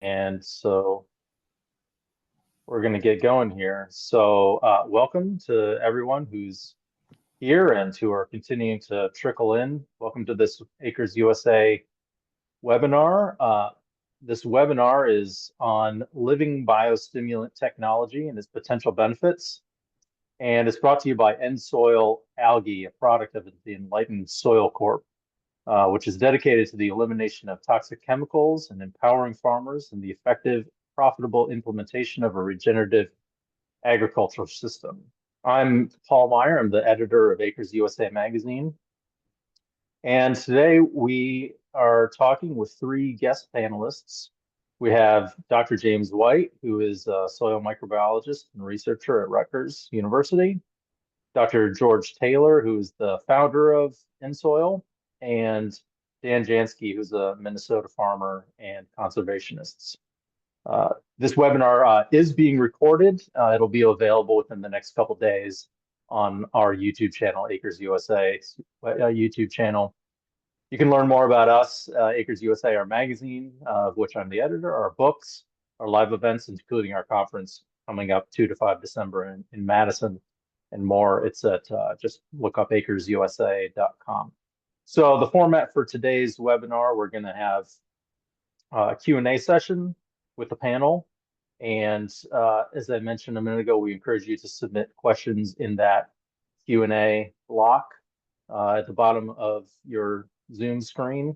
And so we're going to get going here. So welcome to everyone who's here and who are continuing to trickle in. Welcome to this Acres USA webinar. This webinar is on living biostimulant technology and its potential benefits. And it's brought to you by N-Soil Algae, a product of the Enlightened Soil Corp, which is dedicated to the elimination of toxic chemicals and empowering farmers in the effective, profitable implementation of a regenerative agricultural system. I'm Paul Meyer. I'm the editor of Acres USA magazine. And today we are talking with three guest panelists. We have Dr. James White, who is a soil microbiologist and researcher at Rutgers University, Dr. George Taylor, who is the founder of N-Soil, and Dan Janski, who's a Minnesota farmer and conservationist. This webinar is being recorded. It'll be available within the next couple days on our YouTube channel, Acres USA YouTube channel. You can learn more about us, Acres USA, our magazine, of which I'm the editor, our books, our live events, including our conference coming up 2 to 5 December in Madison, and more. It's at just look up acresusa.com. So the format for today's webinar, we're going to have a Q&A session with the panel. And as I mentioned a minute ago, we encourage you to submit questions in that Q&A block at the bottom of your Zoom screen.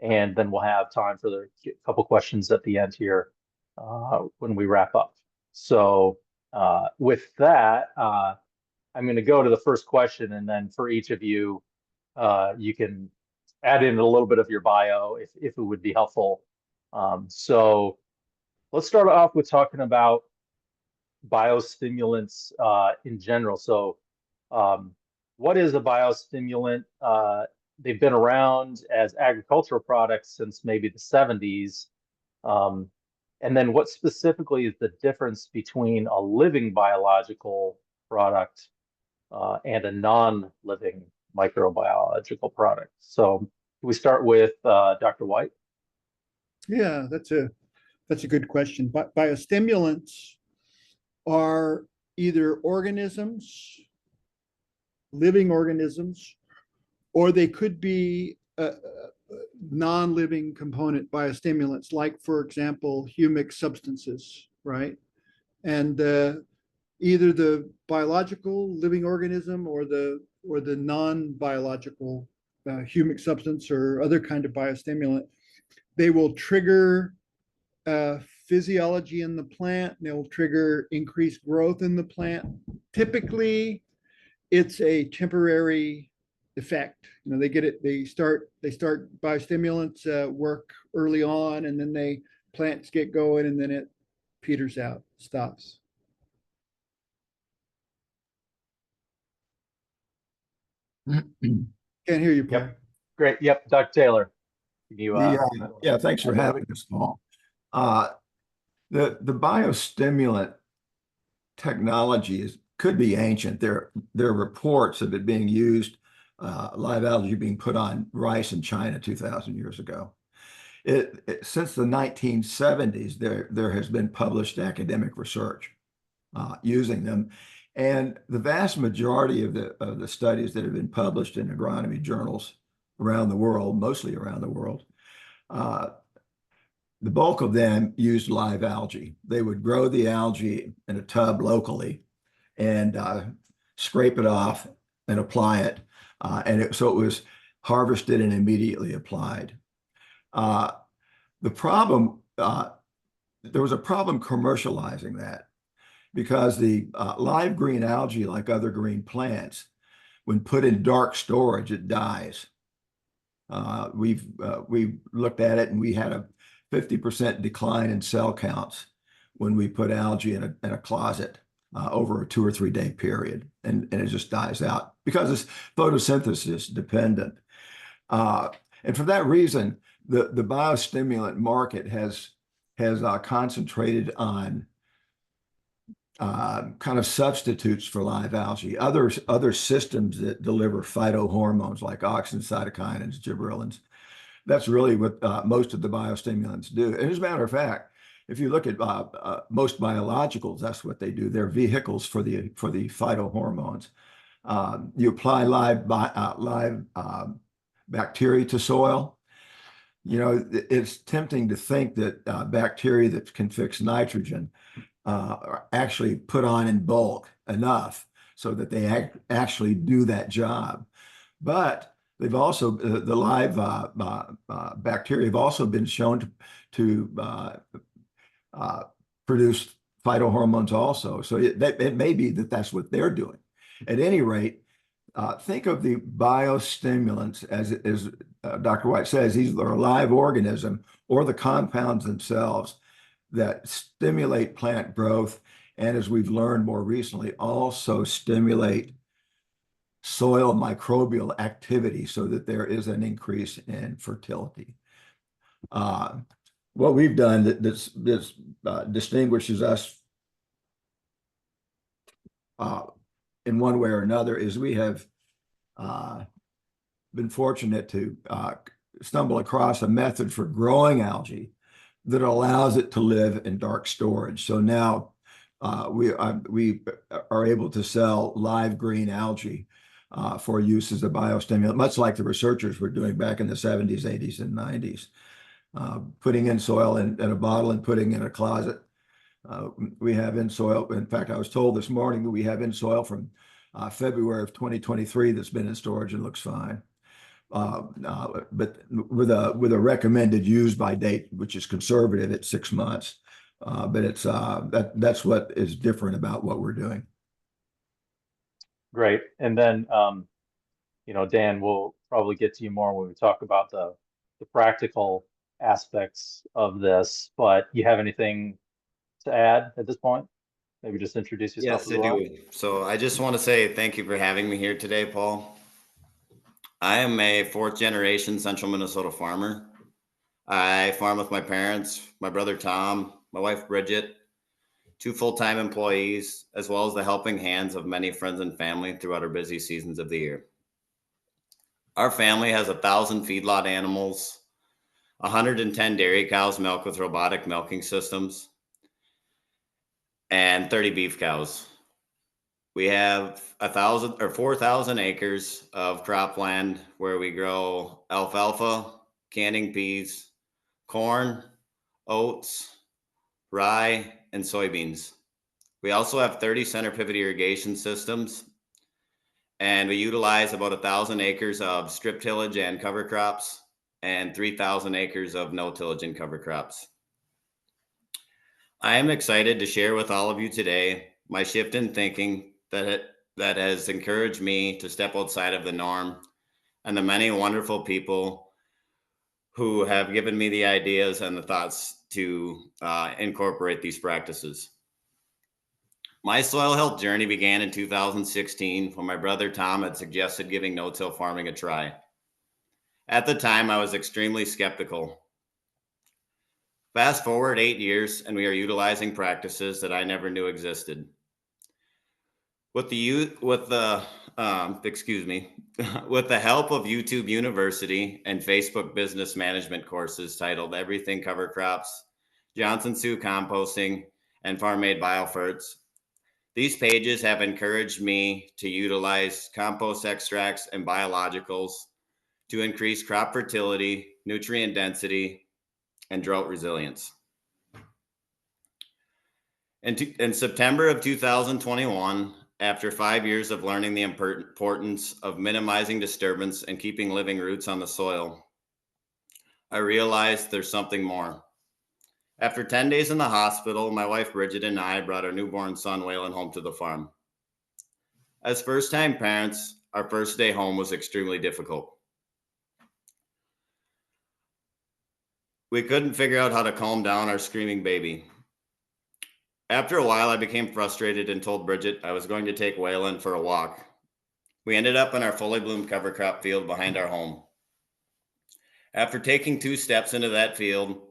And then we'll have time for the couple questions at the end here when we wrap up. So with that, I'm going to go to the first question, and then for each of you, you can add in a little bit of your bio if it would be helpful. So let's start off with talking about biostimulants in general. So what is a biostimulant? They've been around as agricultural products since maybe the 70s. And then what specifically is the difference between a living biological product and a non-living microbiological product? So we start with Dr. White. Yeah, that's a good question. Biostimulants are either organisms, living organisms, or they could be non-living component biostimulants, like, for example, humic substances, right? And either the biological living organism or the non-biological humic substance or other kind of biostimulant, they will trigger physiology in the plant. They will trigger increased growth in the plant. Typically, it's a temporary effect. You know, they get it. They start biostimulants work early on, and then plants get going, and then it peters out, stops. Can't hear you, Paul. Yep. Great. Yep. Dr. Taylor. Yeah, thanks for having us, Paul. The biostimulant technology could be ancient. There are reports of it being used, live algae being put on rice in China 2,000 years ago. Since the 1970s, there has been published academic research using them, and the vast majority of the studies that have been published in agronomy journals around the world, mostly around the world, the bulk of them used live algae. They would grow the algae in a tub locally and scrape it off and apply it. So it was harvested and immediately applied. The problem, there was a problem commercializing that, because the live green algae, like other green plants, when put in dark storage, it dies. We've looked at it, and we had a 50% decline in cell counts when we put algae in a closet over a 2 or 3 day period, and it just dies out because it's photosynthesis dependent. And for that reason, the biostimulant market has concentrated on kind of substitutes for live algae, other systems that deliver phytohormones like auxins, cytokinins, gibberellins. That's really what most of the biostimulants do. And as a matter of fact, if you look at most biologicals, that's what they do. They're vehicles for the phytohormones. You apply live bacteria to soil. You know, it's tempting to think that bacteria that can fix nitrogen are actually put on in bulk enough so that they actually do that job. But they've also, the live bacteria have also been shown to produce phytohormones also. So it may be that that's what they're doing. At any rate, think of the biostimulants as Dr. White says, these are a live organism or the compounds themselves that stimulate plant growth. And as we've learned more recently, also stimulate soil microbial activity so that there is an increase in fertility. What we've done that distinguishes us in one way or another is we have been fortunate to stumble across a method for growing algae that allows it to live in dark storage. So now we are able to sell live green algae for use as a biostimulant, much like the researchers were doing back in the 70s, 80s, and 90s. Putting in soil in a bottle and putting in a closet. We have in soil. In fact, I was told this morning that we have in soil from February of 2023 that's been in storage and looks fine. But with a recommended use by date, which is conservative at 6 months. But it's that's what is different about what we're doing. Great. And then, you know, Dan, we'll probably get to you more when we talk about the practical aspects of this, but you have anything to add at this point? Maybe just introduce yourself Yes, as I well. do. So I just want to say thank you for having me here today, Paul. I am a fourth generation Central Minnesota farmer. I farm with my parents, my brother Tom, my wife Bridget, 2 full-time employees, as well as the helping hands of many friends and family throughout our busy seasons of the year. Our family has 1,000 feedlot animals, 110 dairy cows milked with robotic milking systems, and 30 beef cows. We have 4,000 acres of cropland where we grow alfalfa, canning peas, corn, oats, rye, and soybeans. We also have 30 center pivot irrigation systems, and we utilize about 1,000 acres of strip tillage and cover crops and 3,000 acres of no tillage and cover crops. I am excited to share with all of you today my shift in thinking that has encouraged me to step outside of the norm, and the many wonderful people who have given me the ideas and the thoughts to incorporate these practices. My soil health journey began in 2016 when my brother Tom had suggested giving no-till farming a try. At the time, I was extremely skeptical. Fast forward 8 years, and we are utilizing practices that I never knew existed. With the with the help of YouTube University and Facebook business management courses titled Everything Cover Crops, Johnson Sioux Composting, and Farm Made Bioferts, these pages have encouraged me to utilize compost extracts and biologicals to increase crop fertility, nutrient density, and drought resilience. In September of 2021, after 5 years of learning the importance of minimizing disturbance and keeping living roots on the soil, I realized there's something more. After 10 days in the hospital, my wife Bridget and I brought our newborn son Waylon home to the farm. As first-time parents, our first day home was extremely difficult. We couldn't figure out how to calm down our screaming baby. After a while, I became frustrated and told Bridget I was going to take Waylon for a walk. We ended up in our fully bloomed cover crop field behind our home. After taking 2 steps into that field,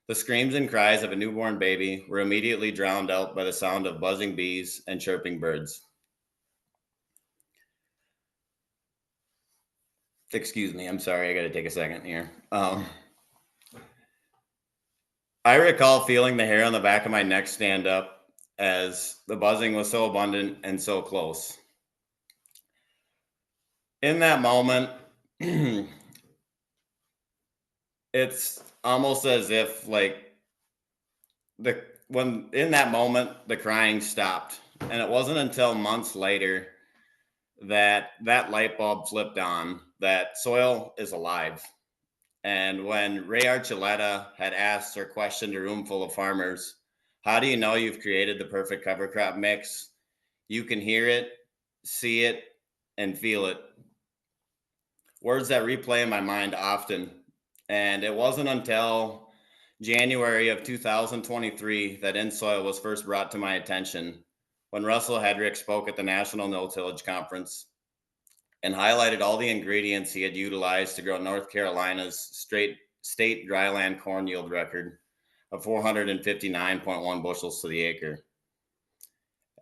the screams and cries of a newborn baby were immediately drowned out by the sound of buzzing bees and chirping birds. Excuse me, I'm sorry, I gotta take a second here. I recall feeling the hair on the back of my neck stand up as the buzzing was so abundant and so close. In that moment, it's almost as if like the when in that moment the crying stopped, and it wasn't until months later that that light bulb flipped on that soil is alive. And when Ray Archuleta had asked or questioned a room full of farmers, how do you know you've created the perfect cover crop mix? You can hear it, see it, and feel it. Words that replay in my mind often. And it wasn't until January of 2023 that InSoil was first brought to my attention when Russell Hedrick spoke at the National No-Tillage Conference and highlighted all the ingredients he had utilized to grow North Carolina's state dryland corn yield record of 459.1 bushels to the acre.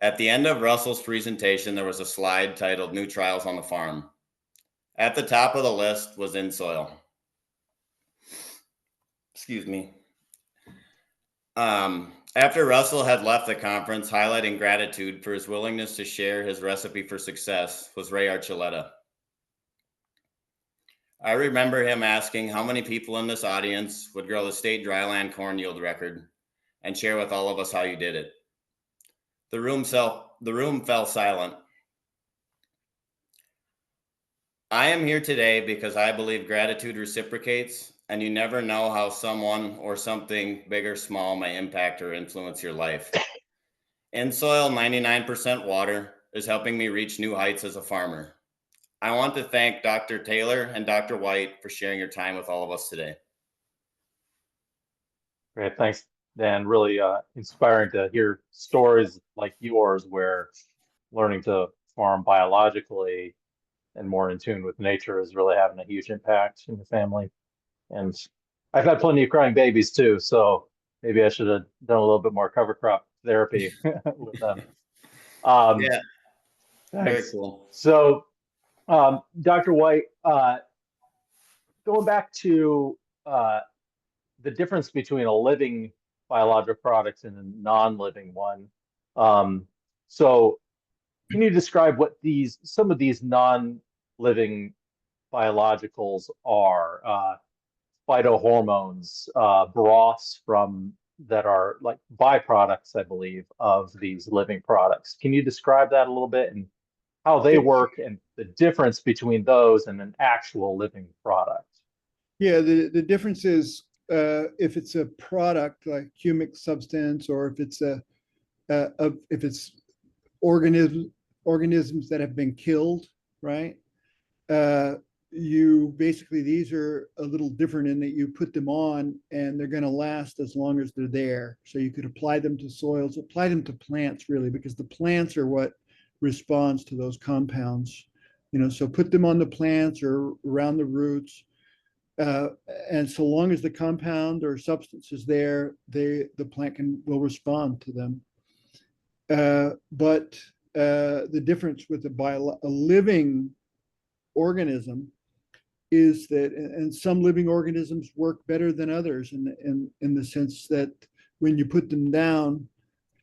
At the end of Russell's presentation, there was a slide titled New Trials on the Farm. At the top of the list was InSoil. Excuse me. After Russell had left the conference, highlighting gratitude for his willingness to share his recipe for success was Ray Archuleta. I remember him asking how many people in this audience would grow the state dryland corn yield record and share with all of us how you did it. The room fell silent. I am here today because I believe gratitude reciprocates, and you never know how someone or something big or small may impact or influence your life. InSoil 99% water is helping me reach new heights as a farmer. I want to thank Dr. Taylor and Dr. White for sharing your time with all of us today. Great, thanks, Dan. Really inspiring to hear stories like yours where learning to farm biologically and more in tune with nature is really having a huge impact in the family. And I've had plenty of crying babies too, so maybe I should have done a little bit more cover crop therapy with them. Yeah, very Thanks. cool. So, Dr. White, going back to the difference between a living biologic product and a non-living one. So can you describe what some of these non-living biologicals are? Phytohormones, broths that are like byproducts, I believe, of these living products. Can you describe that a little bit and how they work and the difference between those and an actual living product? Yeah, the difference is if it's a product like humic substance, or if it's if it's organisms that have been killed, right? You basically, these are a little different in that you put them on and they're going to last as long as they're there. So you could apply them to soils, apply them to plants, really, because the plants are what responds to those compounds. So put them on the plants or around the roots. And so long as the compound or substance is there, the plant will respond to them. But the difference with a living organism is that, and some living organisms work better than others in the sense that when you put them down,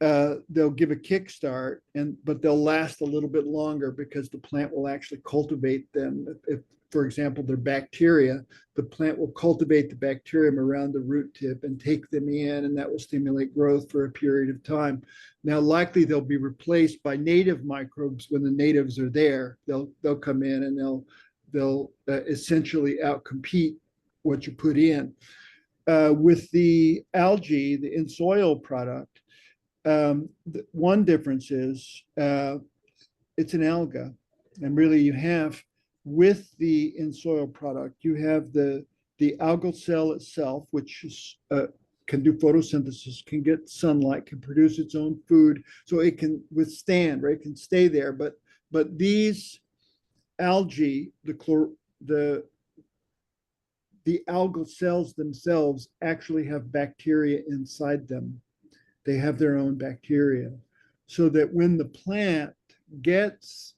they'll give a kickstart, but they'll last a little bit longer because the plant will actually cultivate them. If, for example, they're bacteria, the plant will cultivate the bacterium around the root tip and take them in, and that will stimulate growth for a period of time. Now, likely they'll be replaced by native microbes when the natives are there. They'll come in and they'll essentially outcompete what you put in. With the algae, the InSoil product, one difference is it's an alga, and really you have, with the InSoil product, you have the algal cell itself, which is, can do photosynthesis, can get sunlight, can produce its own food, so it can withstand, right? It can stay there. But these algae, the algal cells themselves actually have bacteria inside them. They have their own bacteria, so that when the plant gets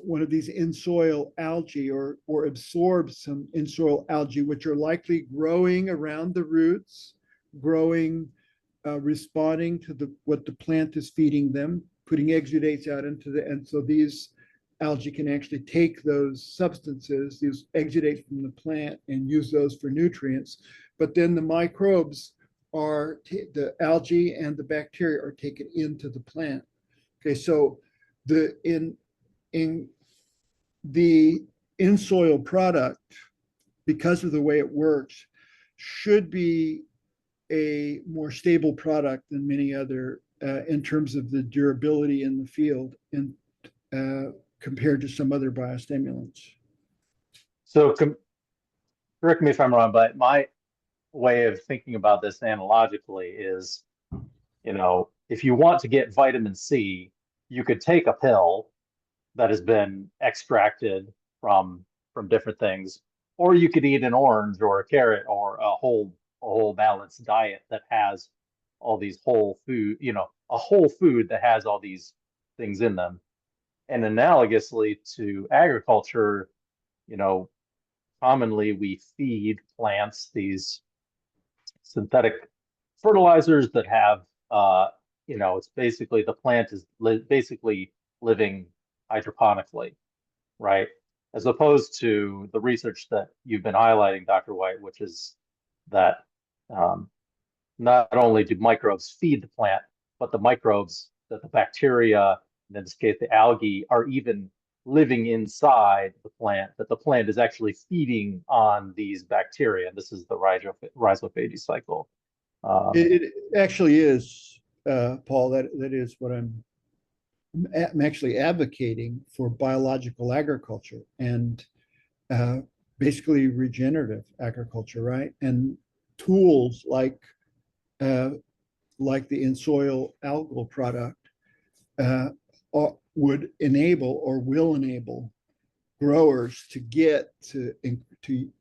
one of these in-soil algae or absorb some in-soil algae, which are likely growing around the roots, growing, responding to what the plant is feeding them, putting exudates out and so these algae can actually take those substances, these exudates from the plant, and use those for nutrients. But then the microbes the algae and the bacteria are taken into the plant. Okay, so in the in-soil product, because of the way it works, should be a more stable product than many other in terms of the durability in the field and compared to some other biostimulants. So correct me if I'm wrong, but my way of thinking about this analogically is, if you want to get vitamin C, you could take a pill that has been extracted from different things, or you could eat an orange or a carrot or a whole balanced diet that has all these whole food, a whole food that has all these things in them. And analogously to agriculture, you know, commonly we feed plants these synthetic fertilizers that have, it's basically the plant is basically living hydroponically, right? As opposed to the research that you've been highlighting, Dr. White, which is that um, not only do microbes feed the plant, but the microbes that the bacteria, in this case the algae, are even living inside the plant, that the plant is actually feeding on these bacteria. This is the rhizophage cycle. It actually is, Paul, that is what I'm actually advocating for biological agriculture and basically regenerative agriculture, right? And tools like the in-soil algal product would enable or will enable growers to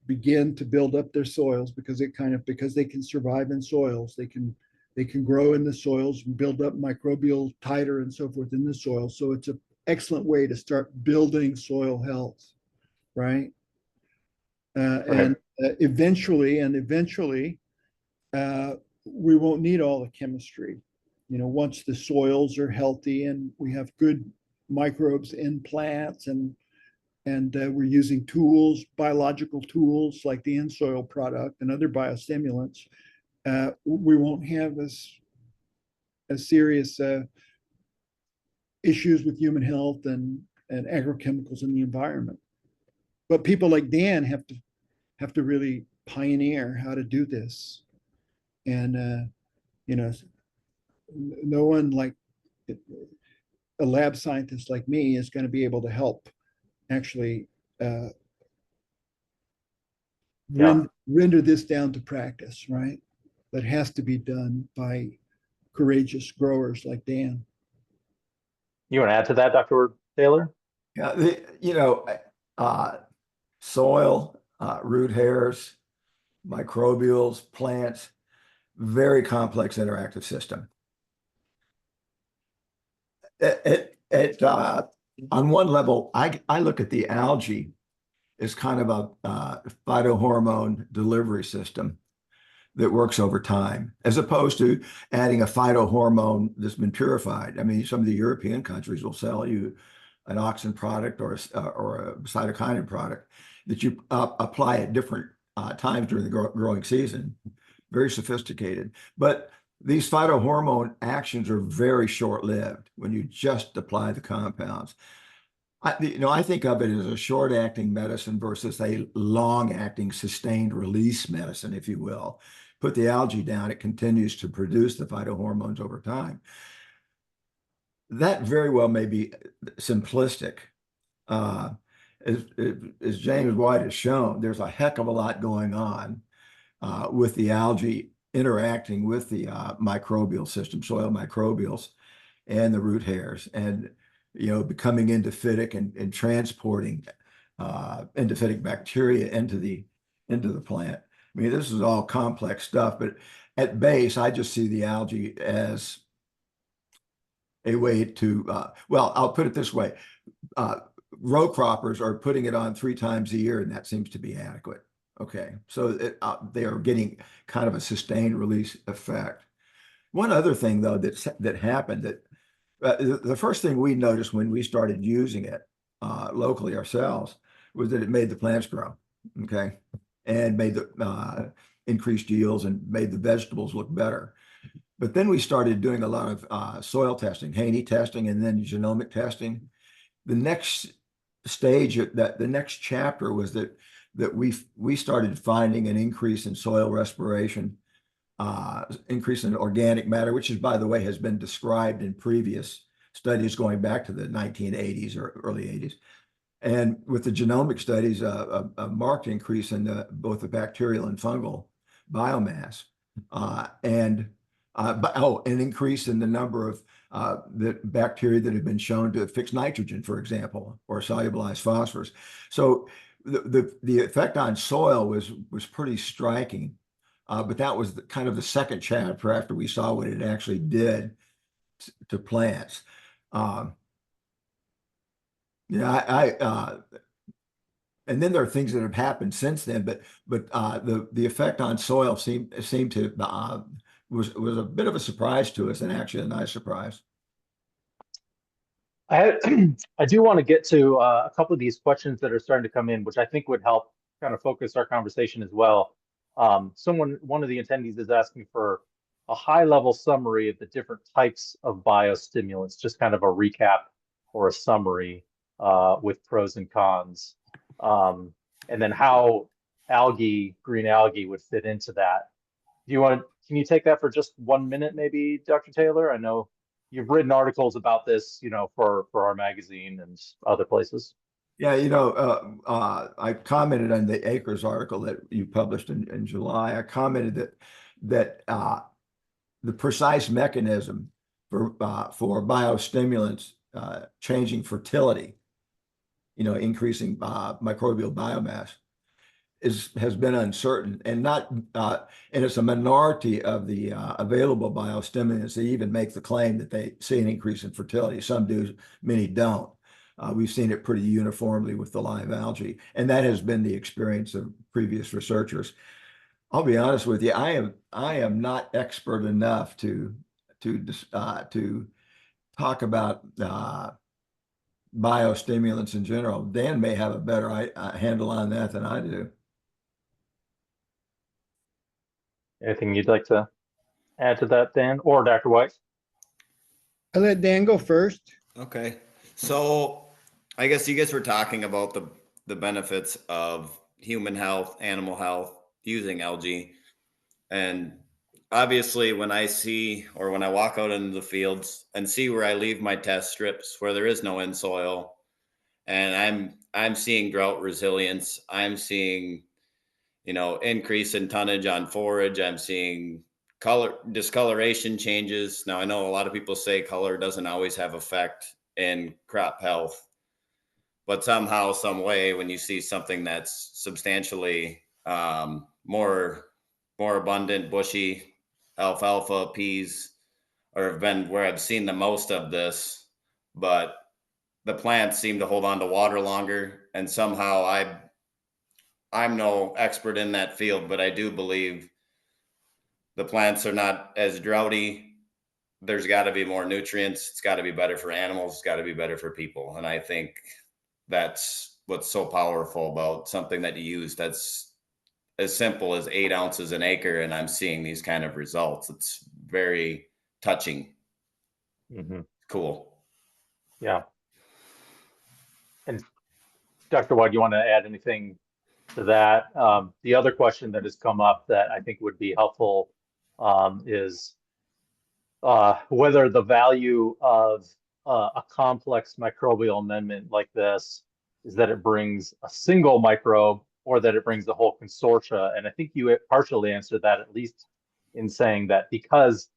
begin to build up their soils because they can survive in soils. They can grow in the soils and build up microbial titer and so forth in the soil. So it's an excellent way to start building soil health, right? And eventually, we won't need all the chemistry. Once the soils are healthy and we have good microbes in plants and we're using tools, biological tools like the in-soil product and other biostimulants, we won't have as serious issues with human health and agrochemicals in the environment. But people like Dan have to really pioneer how to do this. And, no one like a lab scientist like me is going to be able to help actually render this down to practice, right? That has to be done by courageous growers like Dan. You want to add to that, Dr. Taylor? Yeah, soil, root hairs, microbials, plants, very complex interactive system. On one level, I look at the algae as kind of a phytohormone delivery system that works over time, as opposed to adding a phytohormone that's been purified. I mean, some of the European countries will sell you an auxin product or a cytokinin product that you apply at different times during the growing season. Very sophisticated. But these phytohormone actions are very short-lived when you just apply the compounds. I think of it as a short-acting medicine versus a long-acting sustained release medicine, if you will. Put the algae down, it continues to produce the phytohormones over time. That very well may be simplistic. As James White has shown, there's a heck of a lot going on with the algae interacting with the microbial system, soil microbials, and the root hairs, and becoming endophytic and transporting endophytic bacteria into the plant. I mean, this is all complex stuff, but at base, I just see the algae as a way to, well, I'll put it this way. row croppers are putting it on 3 times a year, and that seems to be adequate. Okay, so they are getting kind of a sustained release effect. One other thing, though, that happened, that the first thing we noticed when we started using it locally ourselves was that it made the plants grow, okay, and made the increased yields and made the vegetables look better. But then we started doing a lot of soil testing, Haney testing, and then genomic testing. The next stage, the next chapter was that we started finding an increase in soil respiration, increase in organic matter, which is, by the way, has been described in previous studies going back to the 1980s or early 80s. And with the genomic studies, a marked increase in both the bacterial and fungal biomass, and an increase in the number of the bacteria that have been shown to fix nitrogen, for example, or solubilize phosphorus. So the effect on soil was pretty striking, but that was kind of the second chapter after we saw what it actually did to plants. And then there are things that have happened since then, but the effect on soil seemed to was a bit of a surprise to us, and actually a nice surprise. I do want to get to a couple of these questions that are starting to come in, which I think would help kind of focus our conversation as well. One of the attendees is asking for a high-level summary of the different types of biostimulants, just kind of a recap or a summary with pros and cons, and then how green algae would fit into that. Can you take that for just 1 minute, maybe, Dr. Taylor? I know you've written articles about this, for our magazine and other places. Yeah, I commented on the Acres article that you published in July. I commented that the precise mechanism for biostimulants changing fertility, increasing microbial biomass, has been uncertain, and it's a minority of the available biostimulants that even make the claim that they see an increase in fertility. Some do, many don't. We've seen it pretty uniformly with the live algae, and that has been the experience of previous researchers. I'll be honest with you, I am not expert enough to talk about biostimulants in general. Dan may have a better handle on that than I do. Anything you'd like to add to that, Dan, or Dr. White? I let Dan go first. Okay. So I guess you guys were talking about the benefits of human health, animal health, using algae. And obviously when I walk out into the fields and see where I leave my test strips where there is no in soil, and I'm seeing drought resilience, I'm seeing, increase in tonnage on forage, I'm seeing discoloration changes. Now I know a lot of people say color doesn't always have effect in crop health, but somehow, some way, when you see something that's substantially more abundant, bushy, alfalfa, peas, or have been where I've seen the most of this, but the plants seem to hold on to water longer. And somehow I'm no expert in that field, but I do believe the plants are not as droughty. There's got to be more nutrients. It's got to be better for animals. It's got to be better for people. And I think that's what's so powerful about something that you use that's as simple as 8 ounces an acre, and I'm seeing these kind of results. It's very touching. Mm-hmm. Cool. Yeah. And Dr. White, you want to add anything to that? The other question that has come up that I think would be helpful is whether the value of a complex microbial amendment like this is that it brings a single microbe or that it brings the whole consortia. And I think you partially answered that, at least in saying that because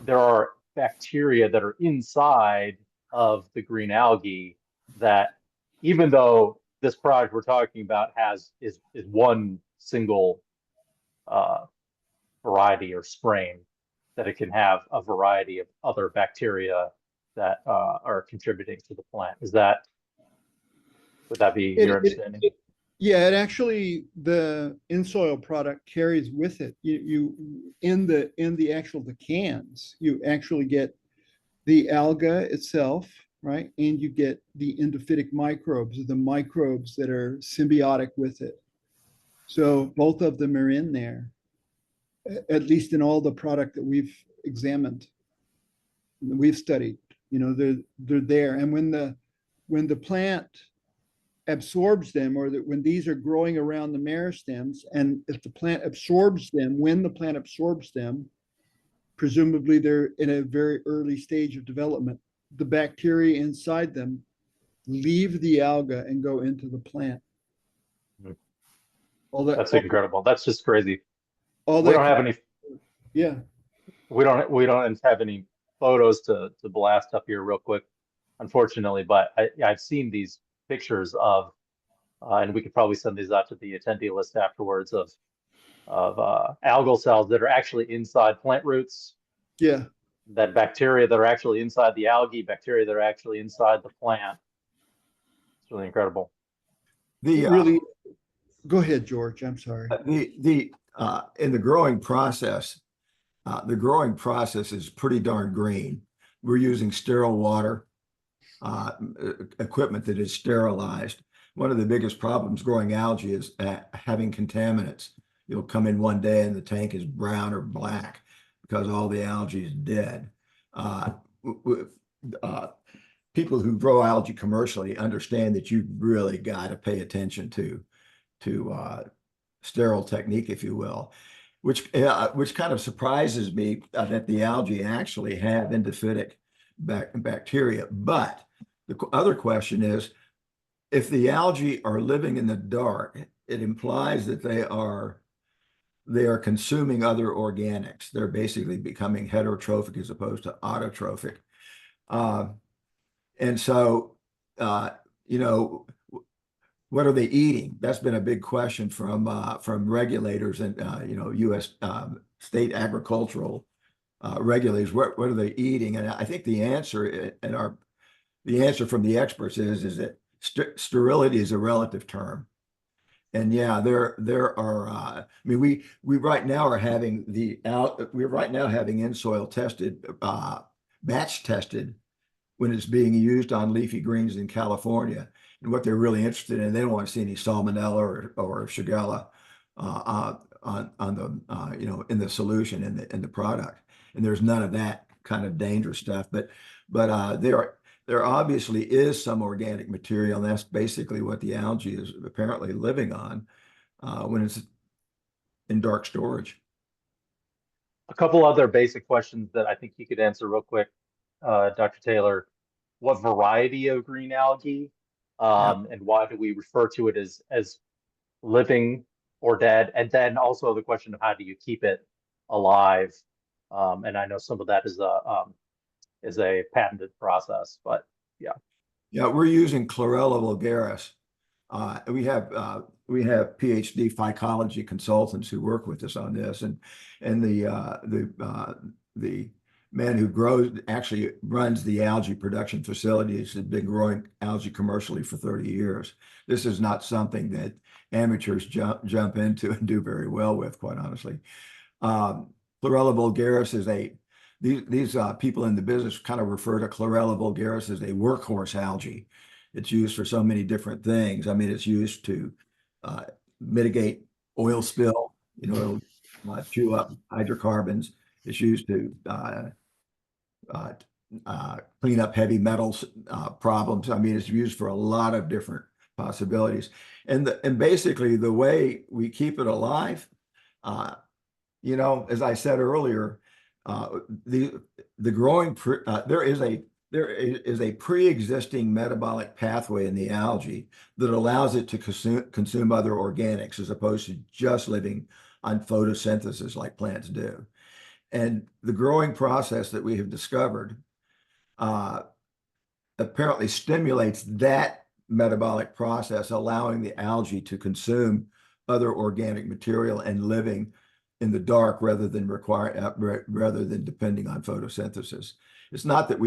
there are bacteria that are inside of the green algae, that even though this product we're talking about is one single variety or strain, that it can have a variety of other bacteria that are contributing to the plant. Is that Would that be It- your it- understanding? Yeah, it actually, the in-soil product carries with it. In the cans, you actually get the alga itself, right? And you get the endophytic microbes, the microbes that are symbiotic with it. So both of them are in there, at least in all the product that we've examined, we've studied. They're there. And when the plant absorbs them, or that when these are growing around the meristems, and if the plant absorbs them, when the plant absorbs them, presumably they're in a very early stage of development, the bacteria inside them leave the alga and go into the plant. Mhm. All that, That's incredible. That's just crazy. all We that, don't have any yeah, we don't have any photos to blast up here real quick, unfortunately, but I've seen these pictures of and we could probably send these out to the attendee list afterwards of algal cells that are actually inside plant roots, yeah. that bacteria that are actually inside the algae, bacteria that are actually inside the plant. It's really incredible. The Really, go ahead, George. I'm sorry. in the growing process is pretty darn green. We're using sterile water, equipment that is sterilized. One of the biggest problems growing algae is having contaminants. You'll come in one day and the tank is brown or black because all the algae is dead. People who grow algae commercially understand that you really got to pay attention to sterile technique, if you will, which kind of surprises me that the algae actually have endophytic bacteria. But the other question is, if the algae are living in the dark, it implies that they are consuming other organics. They're basically becoming heterotrophic as opposed to autotrophic. And so, you know, what are they eating? That's been a big question from regulators and U.S. State agricultural regulators. What are they eating? And I think the answer from the experts is that sterility is a relative term. And yeah, there are. I mean, we right now are having we're right now having in soil tested, batch tested, when it's being used on leafy greens in California. And what they're really interested in, they don't want to see any salmonella or Shigella on the in the solution in the product. And there's none of that kind of dangerous stuff. But there obviously is some organic material, and that's basically what the algae is apparently living on when it's in dark storage. A couple other basic questions that I think you could answer real quick, Dr. Taylor. What variety of green algae, and why do we refer to it as living or dead? And then also the question of how do you keep it alive? And I know some of that is a patented process, but yeah. Yeah, we're using Chlorella vulgaris. We have PhD phycology consultants who work with us on this, and the man who actually runs the algae production facilities has been growing algae commercially for 30 years. This is not something that amateurs jump into and do very well with, quite honestly. Chlorella vulgaris is these people in the business kind of refer to Chlorella vulgaris as a workhorse algae. It's used for so many different things. I mean, it's used to mitigate oil spill, chew up hydrocarbons. It's used to clean up heavy metals problems. I mean, it's used for a lot of different possibilities. And basically, the way we keep it alive, as I said earlier, the growing there is a pre-existing metabolic pathway in the algae that allows it to consume other organics as opposed to just living on photosynthesis like plants do. And the growing process that we have discovered apparently stimulates that metabolic process, allowing the algae to consume other organic material and living in the dark rather than depending on photosynthesis. It's not that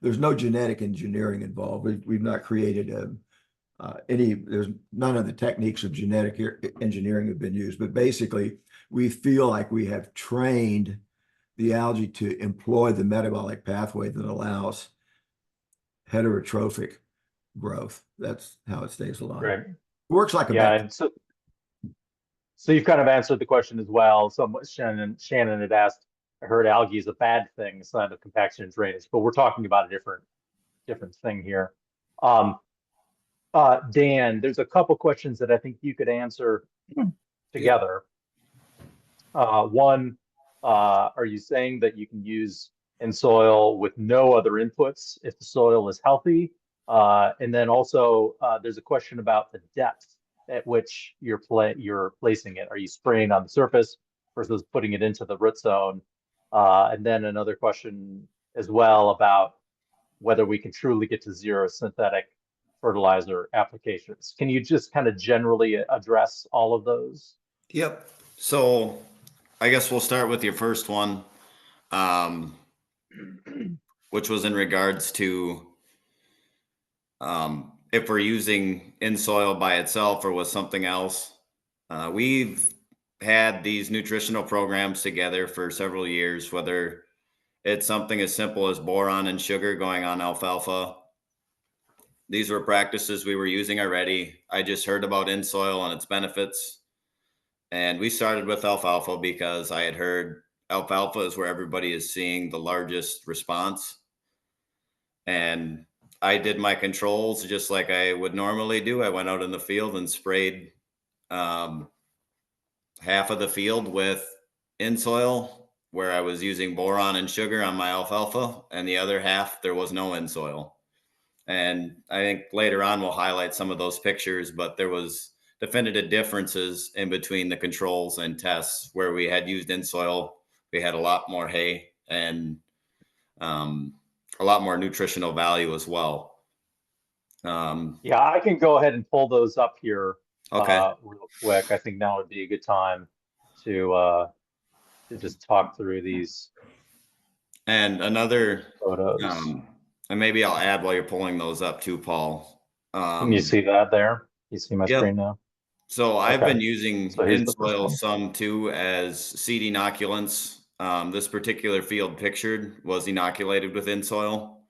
there's no genetic engineering involved. We've not created there's none of the techniques of genetic engineering have been used, but basically we feel like we have trained the algae to employ the metabolic pathway that allows heterotrophic growth. That's how it stays alive. Right. It works like a Yeah, bacteria. and so you've kind of answered the question as well. So Shannon had asked, I heard algae is a bad thing, sign of compaction and drainage, but we're talking about a different thing here. Dan, there's a couple questions that I think you could answer together. One, are you saying that you can use in soil with no other inputs if the soil is healthy? And then also, there's a question about the depth at which you're placing it. Are you spraying on the surface versus putting it into the root zone? And then another question as well about whether we can truly get to zero synthetic fertilizer applications. Can you just kind of generally address all of those? Yep. So I guess we'll start with your first one, which was in regards to if we're using in soil by itself or with something else. We've had these nutritional programs together for several years, whether it's something as simple as boron and sugar going on alfalfa. These were practices we were using already. I just heard about in soil and its benefits. And we started with alfalfa because I had heard alfalfa is where everybody is seeing the largest response. And I did my controls just like I would normally do. I went out in the field and sprayed half of the field with in soil where I was using boron and sugar on my alfalfa, and the other half there was no in soil. And I think later on we'll highlight some of those pictures, but there was definitive differences in between the controls and tests. Where we had used in soil, we had a lot more hay and a lot more nutritional value as well. Yeah, I can go ahead and pull those up here Okay. real quick. I think now would be a good time to just talk through these And another, photos. and maybe I'll add while you're pulling those up too, Paul. Can you see that there? You see my Yep. screen now? So I've Okay. been using So here's in the first soil one. some too as seed inoculants. This particular field pictured was inoculated with in soil.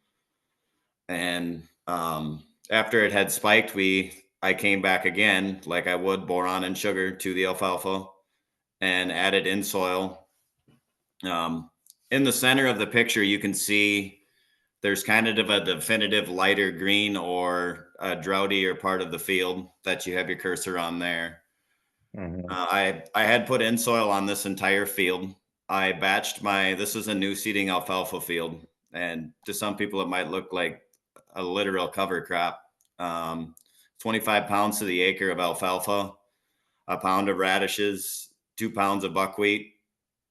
And after it had spiked, I came back again, like I would boron and sugar, to the alfalfa and added in soil. In the center of the picture, you can see there's kind of a definitive lighter green or a droughtier part of the field that you have your cursor on there. Mhm. I had put in soil on this entire field. I batched this is a new seeding alfalfa field. And to some people, it might look like a literal cover crop. 25 pounds to the acre of alfalfa, a pound of radishes, 2 pounds of buckwheat,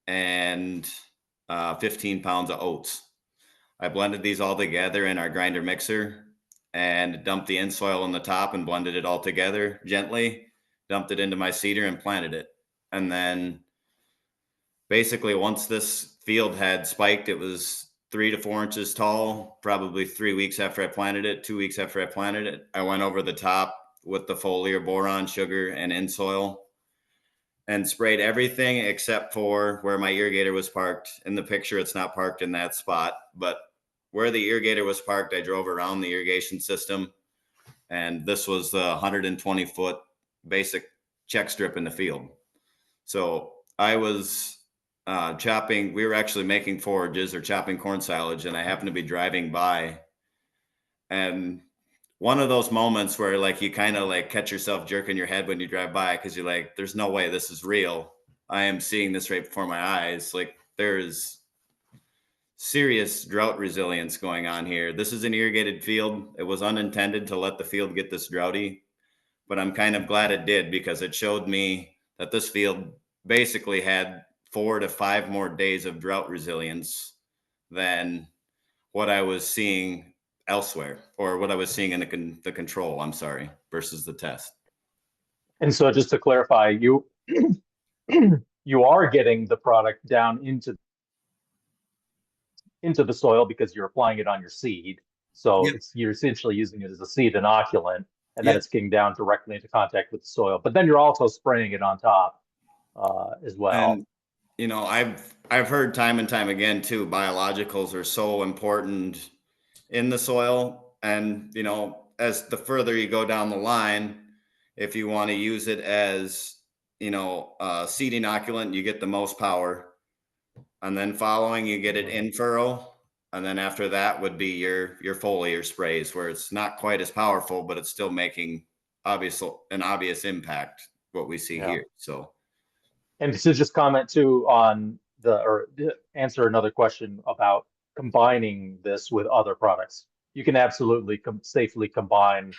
and 15 pounds of oats. I blended these all together in our grinder mixer and dumped the in soil on the top and blended it all together gently, dumped it into my seeder and planted it. And then basically once this field had spiked, it was 3 to 4 inches tall, probably 3 weeks after I planted it, 2 weeks after I planted it. I went over the top with the foliar, boron, sugar, and in soil and sprayed everything except for where my irrigator was parked. In the picture, it's not parked in that spot, but where the irrigator was parked, I drove around the irrigation system. And this was the 120-foot basic check strip in the field. So I was we were actually making forages or chopping corn silage, and I happened to be driving by. And one of those moments where like you kind of like catch yourself jerking your head when you drive by because you're like, there's no way this is real. I am seeing this right before my eyes. Like there's serious drought resilience going on here. This is an irrigated field. It was unintended to let the field get this droughty, but I'm kind of glad it did because it showed me that this field basically had 4 to 5 more days of drought resilience than what I was seeing elsewhere, or what I was seeing in the control, I'm sorry, versus the test. And so just to clarify, you you are getting the product down into the soil because you're applying it on your seed. So Yep. you're essentially using it as a seed inoculant. and then Yeah. it's getting down directly into contact with the soil. But then you're also spraying it on top as well. And you know, I've heard time and time again too, biologicals are so important in the soil. And you know, as the further you go down the line, if you want to use it as, you know, seed inoculant, you get the most power. And then following, you get it in furrow. And then after that would be your foliar sprays, where it's not quite as powerful, but it's still making an obvious impact, what we see Yeah. here. So And to just comment too on or answer another question about combining this with other products. You can absolutely safely combine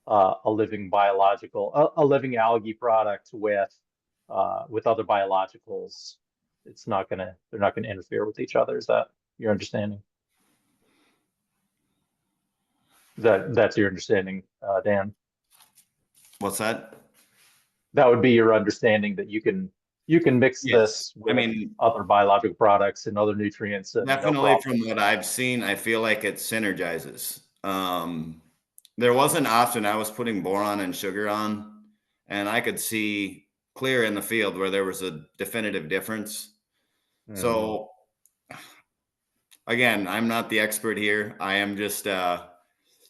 a living biological, a living algae product with other biologicals. They're not gonna interfere with each other. Is that your understanding? That's your understanding, Dan? what's that? That would be your understanding that you can mix Yes. this I with mean, other biological products and other nutrients and no definitely problem. from what I've seen, I feel like it synergizes. There wasn't often I was putting boron and sugar on, and I could see clear in the field where there was a definitive difference. Mhm. So again, I'm not the expert here. I am just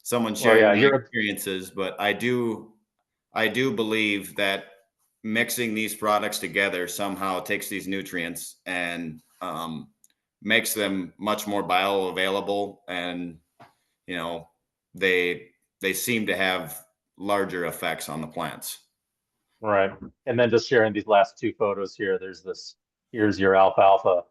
someone sharing my experiences, but I do believe that mixing these products together somehow takes these nutrients and makes them much more bioavailable, and you know, they seem to have larger effects on the plants. Right. And then just sharing these last two photos here, here's your alfalfa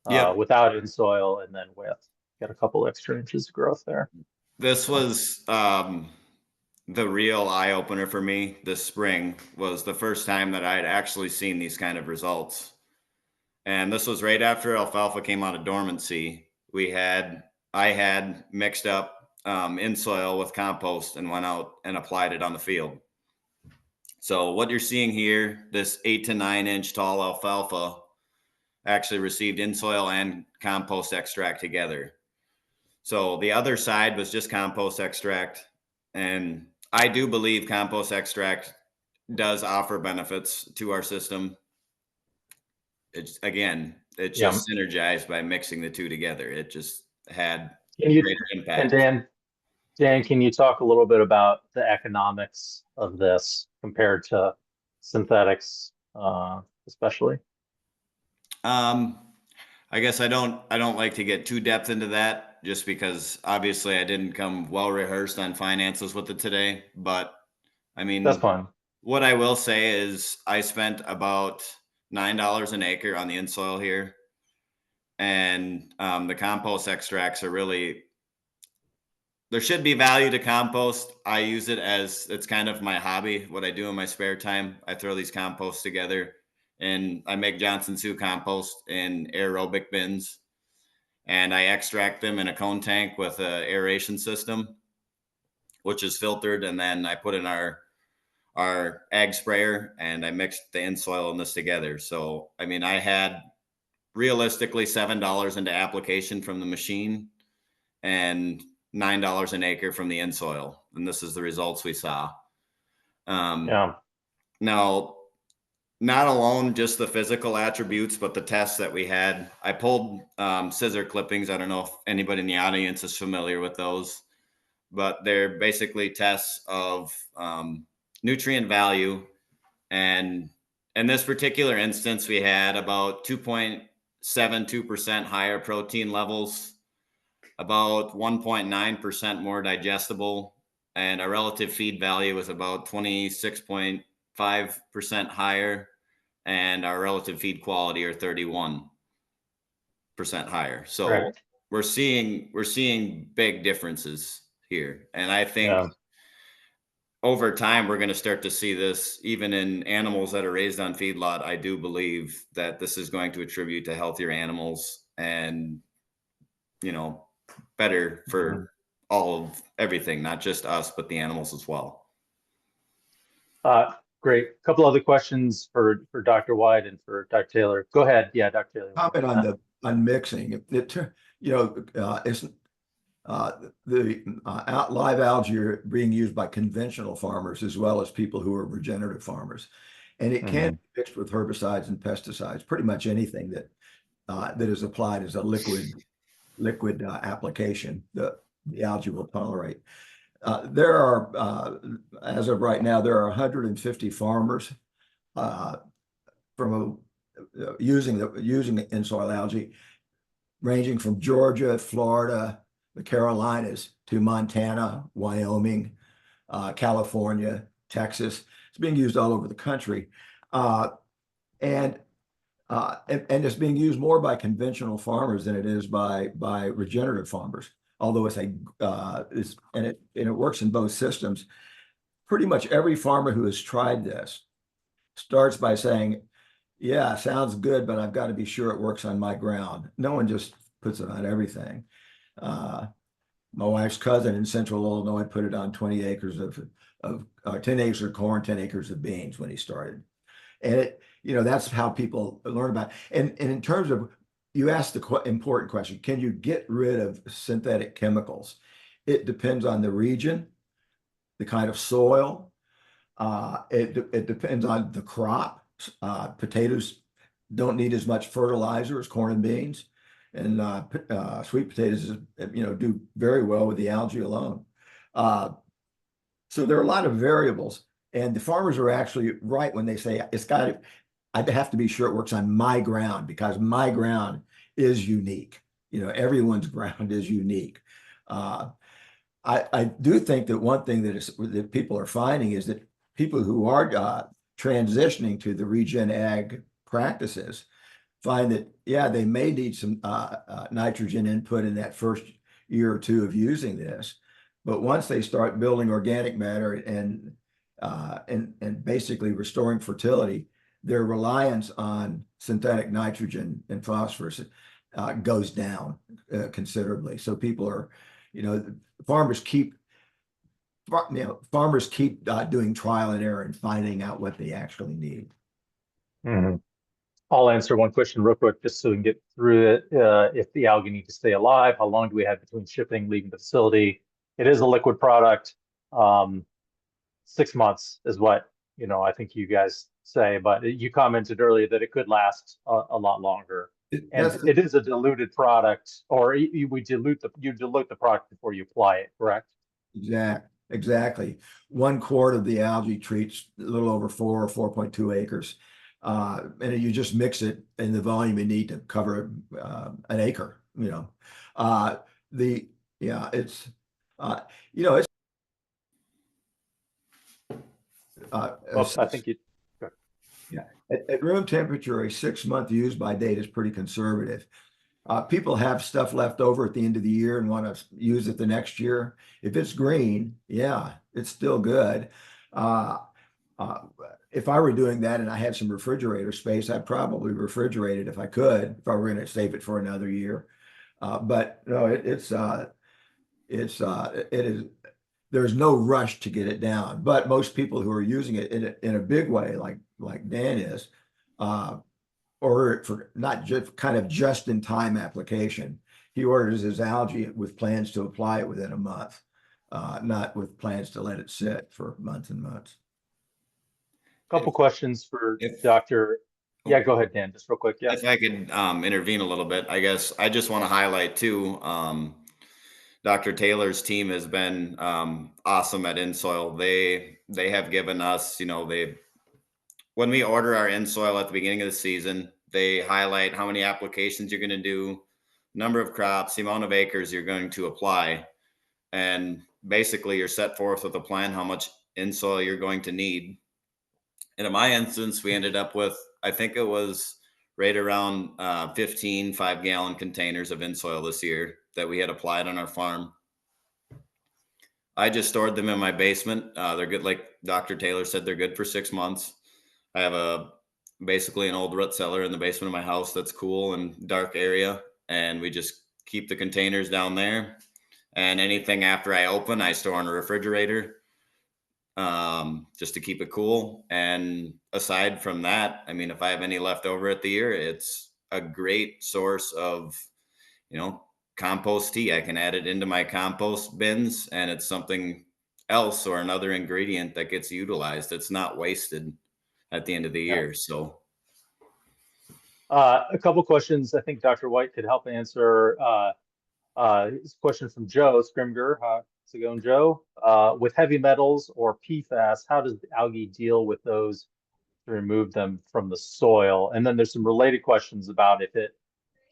Yep. without in soil and then with. Got a couple extra inches of growth there. This was the real eye opener for me. This spring was the first time that I had actually seen these kind of results. And this was right after alfalfa came out of dormancy. I had mixed up in soil with compost and went out and applied it on the field. So what you're seeing here, this 8 to 9 inch tall alfalfa actually received in soil and compost extract together. So the other side was just compost extract. And I do believe compost extract does offer benefits to our system. It's just synergized by mixing the two together. It just had greater impact. And Dan, can you talk a little bit about the economics of this compared to synthetics, especially? I guess I don't like to get too depth into that, just because obviously I didn't come well rehearsed on finances with it today. But I mean, That's fine. what I will say is I spent about $9 an acre on the in soil here, and the compost extracts are really, there should be value to compost. I use it as, it's kind of my hobby, what I do in my spare time. I throw these composts together and I make Johnson Sioux compost in aerobic bins, and I extract them in a cone tank with an aeration system, which is filtered. And then I put in our ag sprayer and I mixed the in soil and this together. So, I mean, I had realistically $7 into application from the machine and $9 an acre from the in soil. And this is the results we saw. Yeah. Now, not alone just the physical attributes, but the tests that we had. I pulled scissor clippings. I don't know if anybody in the audience is familiar with those, but they're basically tests of nutrient value. And in this particular instance, we had about 2.72% higher protein levels, about 1.9% more digestible, and our relative feed value was about 26.5% higher, and our relative feed quality are 31% higher. So Right. we're seeing big differences here. And I think over time, we're going to start to see this even in animals that are raised on feedlot. I do believe that this is going to attribute to healthier animals and, you know, better for all of everything, not just us, but the animals as well. Great. A couple other questions for Dr. White and for Dr. Taylor. Go ahead. Yeah, Dr. Taylor. Comment on mixing. It's Live algae are being used by conventional farmers as well as people who are regenerative farmers. And it can be mixed with herbicides and pesticides, pretty much anything that that is applied as a liquid application, the algae will tolerate. There are, as of right now, there are 150 farmers using the in-soil algae, ranging from Georgia, Florida, the Carolinas to Montana, Wyoming, California, Texas. It's being used all over the country, and it's being used more by conventional farmers than it is by regenerative farmers. Although it works in both systems. Pretty much every farmer who has tried this starts by saying, "Yeah, sounds good, but I've got to be sure it works on my ground." No one just puts it on everything. My wife's cousin in Central Illinois put it on 20 acres of 10 acres of corn, 10 acres of beans when he started. And that's how people learn about it. And in terms of, you asked the important question, can you get rid of synthetic chemicals? It depends on the region, the kind of soil. It depends on the crop. Potatoes don't need as much fertilizer as corn and beans. And sweet potatoes, do very well with the algae alone. So there are a lot of variables. And the farmers are actually right when they say I have to be sure it works on my ground, because my ground is unique. Everyone's ground is unique. I do think that one thing that people are finding is that people who are transitioning to the regen ag practices find that, yeah, they may need some nitrogen input in that first year or two of using this. But once they start building organic matter and basically restoring fertility, their reliance on synthetic nitrogen and phosphorus goes down considerably. So people are, farmers keep doing trial and error and finding out what they actually need. I'll answer one question real quick, just so we can get through it. If the algae need to stay alive, how long do we have between shipping, leaving the facility? It is a liquid product. 6 months is what, I think you guys say, but you commented earlier that it could last a lot longer. It is a diluted product, or you dilute the product before you apply it, correct? Exactly. 1 quart of the algae treats a little over 4 or 4.2 acres. And you just mix it in the volume you need to cover an acre, it's I think you. Yeah, at room temperature, a 6-month use by date is pretty conservative. People have stuff left over at the end of the year and want to use it the next year. If it's green, yeah, it's still good. If I were doing that and I had some refrigerator space, I'd probably refrigerate it if I could, if I were going to save it for another year. But no, it is. There's no rush to get it down. But most people who are using it in a big way, like Dan is, order it for not just kind of just in time application. He orders his algae with plans to apply it within a month, not with plans to let it sit for months and months. Couple questions for Dr. Yeah, go ahead, Dan, just real quick. Yeah. If I could intervene a little bit, I guess I just want to highlight too, Dr. Taylor's team has been awesome at InSoil. They have given us, when we order our InSoil at the beginning of the season, they highlight how many applications you're going to do, number of crops, the amount of acres you're going to apply. And basically you're set forth with a plan, how much InSoil you're going to need. And in my instance, we ended up with, I think it was right around 15 5-gallon containers of InSoil this year that we had applied on our farm. I just stored them in my basement. They're good. Like Dr. Taylor said, they're good for 6 months. I have basically an old root cellar in the basement of my house that's cool and dark area. And we just keep the containers down there. And anything after I open, I store in a refrigerator just to keep it cool. And aside from that, I mean, if I have any left over at the year, it's a great source of, compost tea. I can add it into my compost bins, and it's something else or another ingredient that gets utilized. It's not wasted at the end of the Yeah. year. So A couple questions I think Dr. White could help answer. This question from Joe Scrimger. How's it going, Joe? With heavy metals or PFAS, how does the algae deal with those to remove them from the soil? And then there's some related questions about if it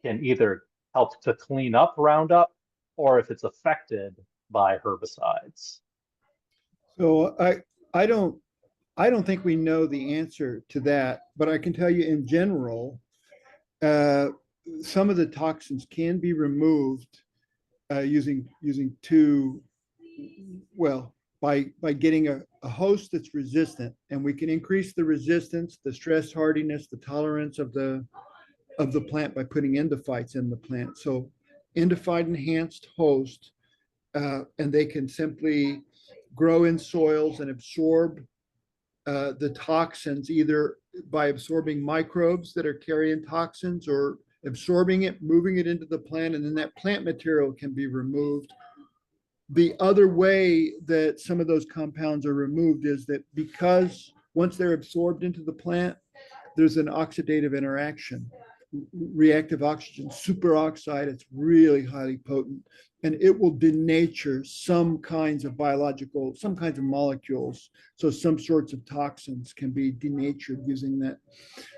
can either help to clean up Roundup or if it's affected by herbicides. So I don't think we know the answer to that, but I can tell you in general, some of the toxins can be removed using two, well, by getting a host that's resistant, and we can increase the resistance, the stress hardiness, the tolerance of the plant by putting endophytes in the plant. So endophyte enhanced host, and they can simply grow in soils and absorb the toxins, either by absorbing microbes that are carrying toxins or absorbing it, moving it into the plant, and then that plant material can be removed. The other way that some of those compounds are removed is that because once they're absorbed into the plant, there's an oxidative interaction, reactive oxygen superoxide. It's really highly potent, and it will denature some kinds of biological, some kinds of molecules. So some sorts of toxins can be denatured using that.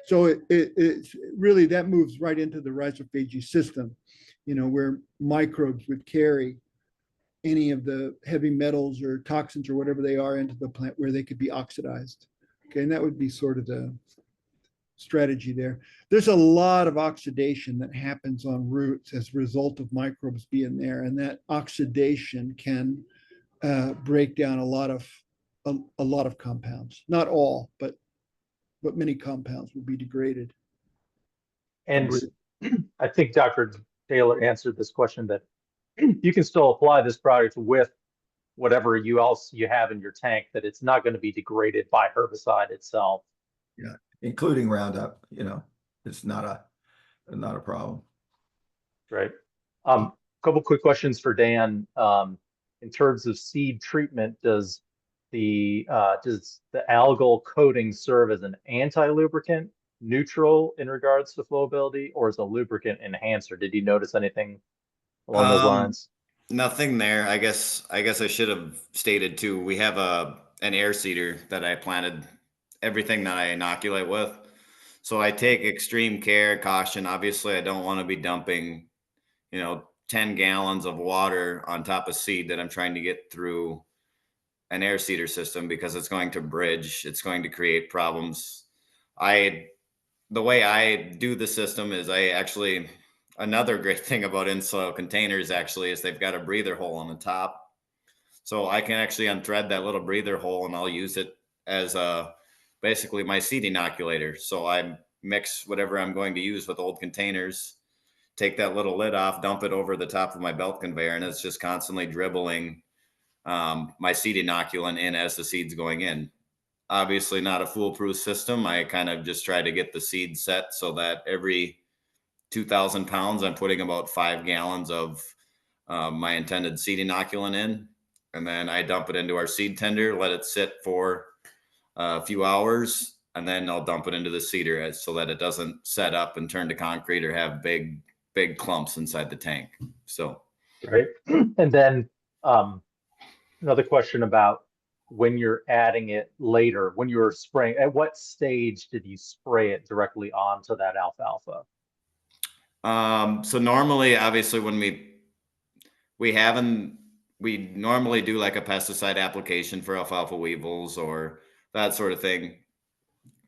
So it's really, that moves right into the rhizophagy system, where microbes would carry any of the heavy metals or toxins or whatever they are into the plant where they could be oxidized. Okay, and that would be sort of the strategy there. There's a lot of oxidation that happens on roots as a result of microbes being there, and that oxidation can break down a lot of compounds. Not all, but many compounds will be degraded. And I think Dr. Taylor answered this question that you can still apply this product with whatever else you have in your tank, that it's not going to be degraded by herbicide itself. Yeah, including Roundup, it's not a problem. Right. Couple quick questions for Dan. In terms of seed treatment, does the algal coating serve as an anti-lubricant, neutral in regards to flowability, or as a lubricant enhancer? Did you notice anything along those lines? Nothing there. I guess I should have stated too. We have an air seeder that I planted everything that I inoculate with. So I take extreme care, caution. Obviously, I don't want to be dumping, 10 gallons of water on top of seed that I'm trying to get through an air seeder system, because it's going to bridge, it's going to create problems. The way I do the system is another great thing about in-soil containers actually is they've got a breather hole on the top. So I can actually unthread that little breather hole and I'll use it as basically my seed inoculator. So I mix whatever I'm going to use with old containers, take that little lid off, dump it over the top of my belt conveyor, and it's just constantly dribbling my seed inoculant in as the seed's going in. Obviously not a foolproof system. I kind of just try to get the seed set so that every 2,000 pounds, I'm putting about 5 gallons of my intended seed inoculant in. And then I dump it into our seed tender, let it sit for a few hours, and then I'll dump it into the seeder so that it doesn't set up and turn to concrete or have big clumps inside the tank. So, right. And then another question about when you're adding it later, when you're spraying, at what stage did you spray it directly onto that alfalfa? So normally, obviously, when we normally do like a pesticide application for alfalfa weevils or that sort of thing.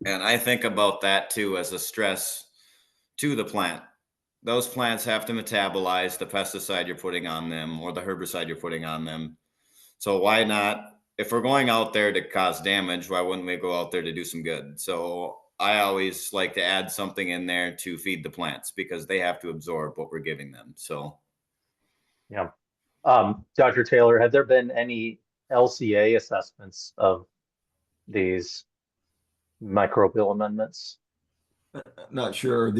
And I think about that too as a stress to the plant. Those plants have to metabolize the pesticide you're putting on them or the herbicide you're putting on them. So why not, if we're going out there to cause damage, why wouldn't we go out there to do some good? So I always like to add something in there to feed the plants because they have to absorb what we're giving them. So, Yeah. Dr. Taylor, have there been any LCA assessments of these microbial amendments? Not sure.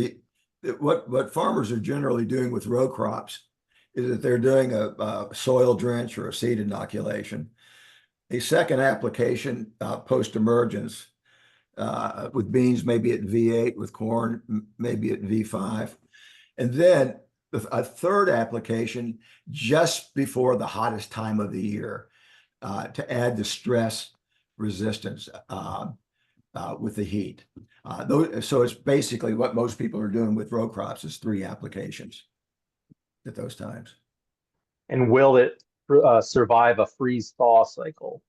What farmers are generally doing with row crops is that they're doing a soil drench or a seed inoculation. A second application post-emergence with beans maybe at V8, with corn maybe at V5. And then a third application just before the hottest time of the year to add the stress resistance with the heat. So it's basically what most people are doing with row crops is 3 applications at those times. And will it survive a freeze-thaw cycle?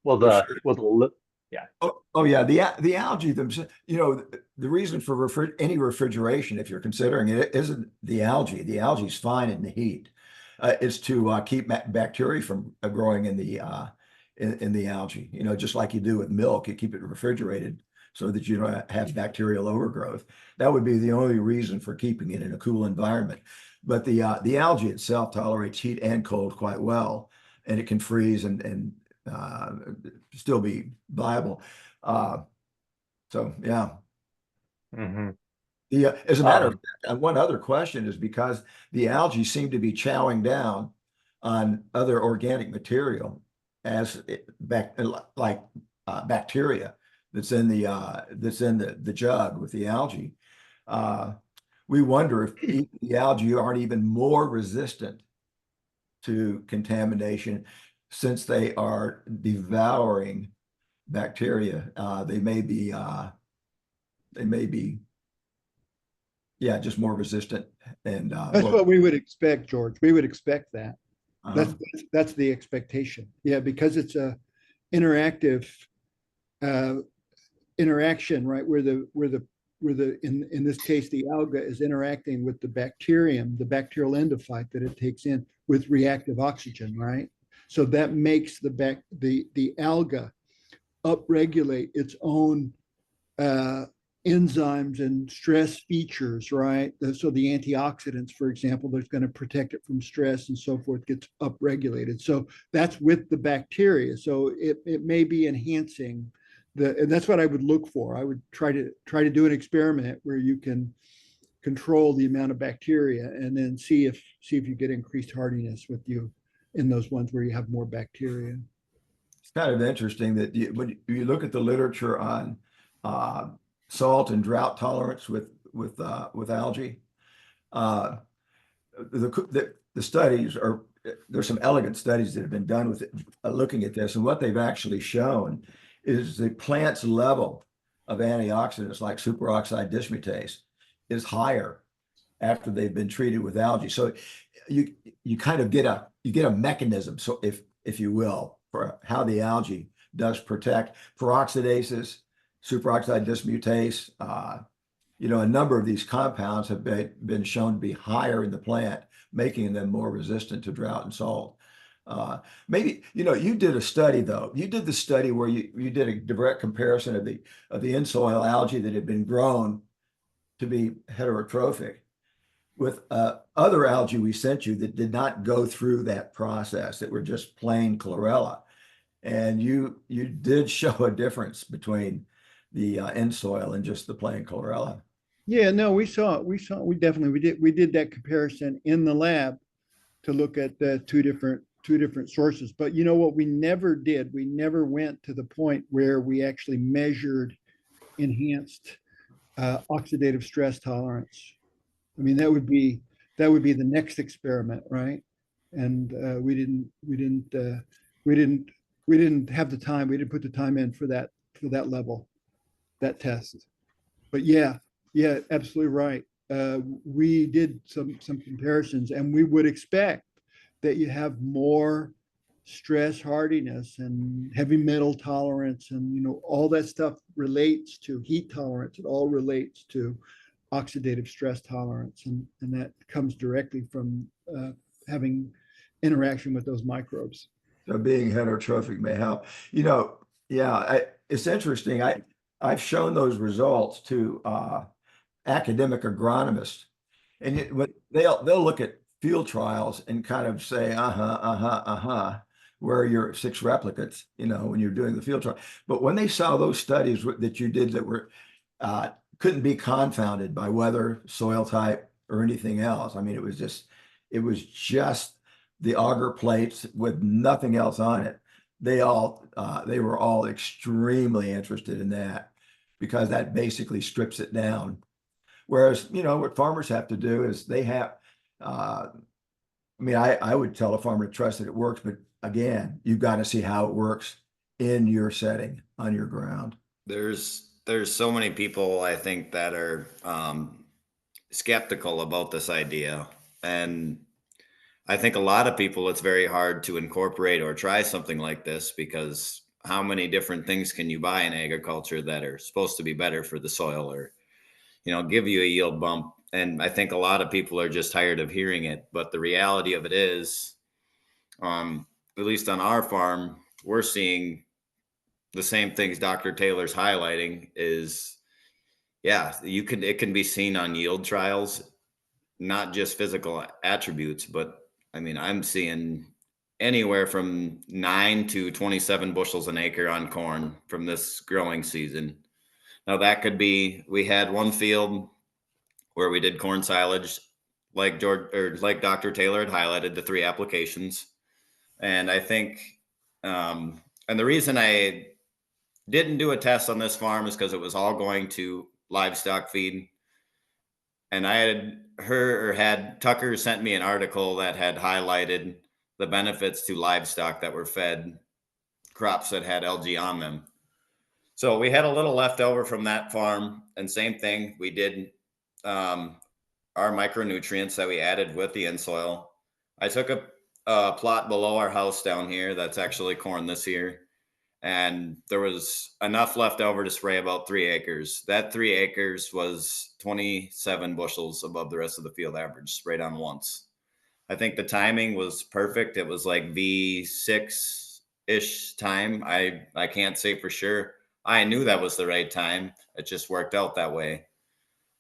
Yeah. Oh yeah, the algae themselves. The reason for any refrigeration, if you're considering it, isn't the algae. The algae's fine in the heat. It's to keep bacteria from growing in the algae. Just like you do with milk, you keep it refrigerated so that you don't have bacterial overgrowth. That would be the only reason for keeping it in a cool environment. But the algae itself tolerates heat and cold quite well, and it can freeze and still be viable. So yeah. Mm-hmm. As a matter of fact, one other question is because the algae seem to be chowing down on other organic material as bacteria that's in the jug with the algae. We wonder if the algae aren't even more resistant to contamination since they are devouring bacteria. They may be just more resistant. And That's what we would expect, George. We would expect that. uh, That's the expectation. Yeah, because it's a interactive interaction, right? Where in this case the alga is interacting with the bacterium, the bacterial endophyte that it takes in with reactive oxygen, right? So that makes the alga upregulate its own enzymes and stress features, right? So the antioxidants, for example, that's going to protect it from stress and so forth, gets upregulated. So that's with the bacteria. So it may be enhancing and that's what I would look for. I would try to do an experiment where you can control the amount of bacteria and then see if you get increased hardiness with you in those ones where you have more bacteria. it's kind of interesting that when you look at the literature on salt and drought tolerance with algae, the studies are there's some elegant studies that have been done with looking at this, and what they've actually shown is the plant's level of antioxidants like superoxide dismutase is higher after they've been treated with algae. So you kind of get a mechanism, so if you will, for how the algae does protect peroxidases, superoxide dismutase. A number of these compounds have been shown to be higher in the plant, making them more resistant to drought and salt. Maybe you did a study though. You did the study where you did a direct comparison of the in-soil algae that had been grown to be heterotrophic with other algae we sent you that did not go through that process, that were just plain chlorella, and you did show a difference between the in-soil and just the plain chlorella. Yeah, no, we did that comparison in the lab to look at the two different sources. But what we never did, we never went to the point where we actually measured enhanced oxidative stress tolerance. I mean, that would be the next experiment, right? And we didn't have the time. We didn't put the time in for that level, that test. But yeah, absolutely right. We did some comparisons, and we would expect that you have more stress hardiness and heavy metal tolerance, and all that stuff relates to heat tolerance. It all relates to oxidative stress tolerance, and that comes directly from having interaction with those microbes. So being heterotrophic may help. It's interesting. I've shown those results to academic agronomists, and they'll look at field trials and kind of say, where are your 6 replicates, when you're doing the field trial. But when they saw those studies that you did that were couldn't be confounded by weather, soil type, or anything else. I mean, it was just the auger plates with nothing else on it, they were all extremely interested in that, because that basically strips it down. Whereas, what farmers have to do is they have, I would tell a farmer to trust that it works, but again, you've got to see how it works in your setting on your ground. There's so many people, I think, that are skeptical about this idea, and I think a lot of people, it's very hard to incorporate or try something like this, because how many different things can you buy in agriculture that are supposed to be better for the soil, or give you a yield bump? And I think a lot of people are just tired of hearing it. But the reality of it is, at least on our farm, we're seeing the same things Dr. Taylor's highlighting. Is, yeah, it can be seen on yield trials, not just physical attributes, but I'm seeing anywhere from 9 to 27 bushels an acre on corn from this growing season. Now that could be, we had one field where we did corn silage, like Dr. Taylor had highlighted, the 3 applications. And I think, and the reason I didn't do a test on this farm is because it was all going to livestock feed. And I had Tucker sent me an article that had highlighted the benefits to livestock that were fed crops that had algae on them. So we had a little left over from that farm, and same thing, we did our micronutrients that we added with the in-soil. I took a plot below our house down here that's actually corn this year, and there was enough left over to spray about 3 acres. That 3 acres was 27 bushels above the rest of the field average, sprayed on once. I think the timing was perfect. It was like V6-ish time. I can't say for sure. I knew that was the right time. It just worked out that way.